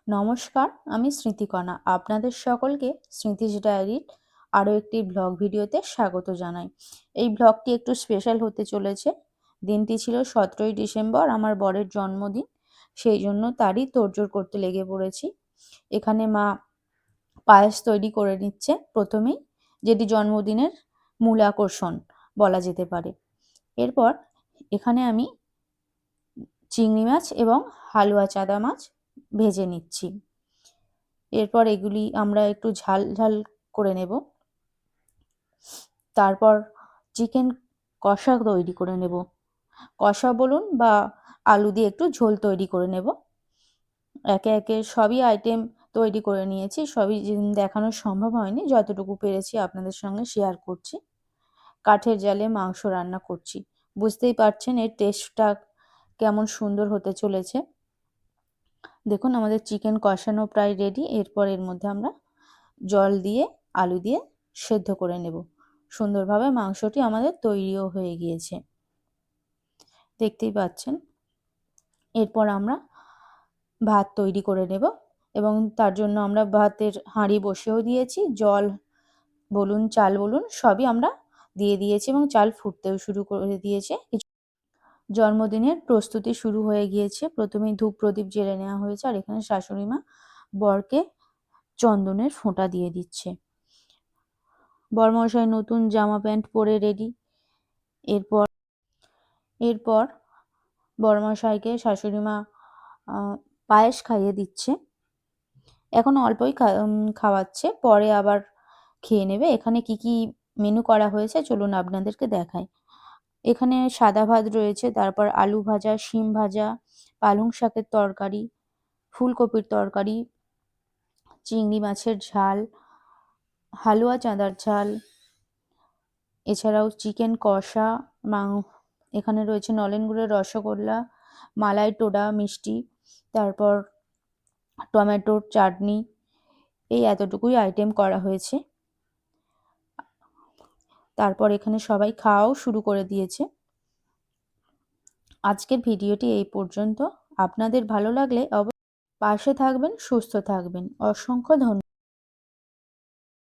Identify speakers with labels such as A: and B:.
A: নমস্কার, আমি স্মৃতিকণা। আপনাদের সকলকে স্মৃতিজ ডায়েরির আরও একটি ব্লগ ভিডিওতে স্বাগত জানাই। এই ব্লগটি একটু স্পেশাল হতে চলেছে। দিনটি ছিল 17ই ডিসেম্বর, আমার বরের জন্মদিন। সেই জন্য তারই তোড়জোড় করতে লেগে পড়েছি। এখানে মা পায়েস তৈরি করে নিচ্ছে প্রথমেই, যেটি জন্মদিনের মূল আকর্ষণ বলা যেতে পারে। এরপর এখানে আমি চিংড়ি মাছ এবং হালুয়া চাঁদা মাছ ভেজে নিচ্ছি। এরপর এগুলি আমরা একটু ঝাল ঝাল করে নেব। তারপর চিকেন কষা তৈরি করে নেব। কষা বলুন বা আলু দিয়ে একটু ঝোল তৈরি করে নেব। একে একে সবই আইটেম তৈরি করে নিয়েছি। সবই দেখানো সম্ভব হয়নি, যতটুকু পেরেছি আপনাদের সঙ্গে শেয়ার করছি। কাঠের জালে মাংস রান্না করছি। বুঝতেই পারছেন এর টেস্টটা কেমন সুন্দর হতে চলেছে। দেখুন আমাদের চিকেন কষানো প্রায় রেডি। এরপর এর মধ্যে আমরা জল দিয়ে আলু দিয়ে সেদ্ধ করে নেব। সুন্দরভাবে মাংসটি আমাদের তৈরিও হয়ে গিয়েছে, দেখতেই পাচ্ছেন। এরপর আমরা ভাত তৈরি করে নেব এবং তার জন্য আমরা ভাতের হাঁড়ি বসেও দিয়েছি। জল বলুন চাল বলুন সবই আমরা দিয়ে দিয়েছি এবং চাল ফুটতেও শুরু করে দিয়েছে। জন্মদিনের প্রস্তুতি শুরু হয়ে গিয়েছে। প্রথমেই ধূপ প্রদীপ জ্বেলে নেওয়া হয়েছে আর এখানে শাশুড়ি মা বরকে চন্দনের ফোঁটা দিয়ে দিচ্ছে। বরমশাই নতুন জামা প্যান্ট পরে রেডি। এরপর বরমশাইকে শাশুড়ি মা পায়েস খাইয়ে দিচ্ছে। এখন অল্পই খাওয়াচ্ছে, পরে আবার খেয়ে নেবে। এখানে কি কি মেনু করা হয়েছে চলুন আপনাদেরকে দেখাই। এখানে সাদা ভাত রয়েছে, তারপর আলু ভাজা, শিম ভাজা, পালং শাকের তরকারি, ফুলকপির তরকারি, চিংড়ি মাছের ঝাল, হালুয়া চাঁদার ঝাল, এছাড়াও চিকেন কষা, এখানে রয়েছে নলেন গুড়ের রসগোল্লা, মালাই টোডা মিষ্টি, তারপর টমেটোর চাটনি। এই এতটুকুই আইটেম করা হয়েছে। তারপর এখানে সবাই খাওয়াও শুরু করে দিয়েছে। আজকের ভিডিওটি এই পর্যন্ত। আপনাদের ভালো লাগলে পাশে থাকবেন, সুস্থ থাকবেন। অসংখ্য ধন্যবাদ।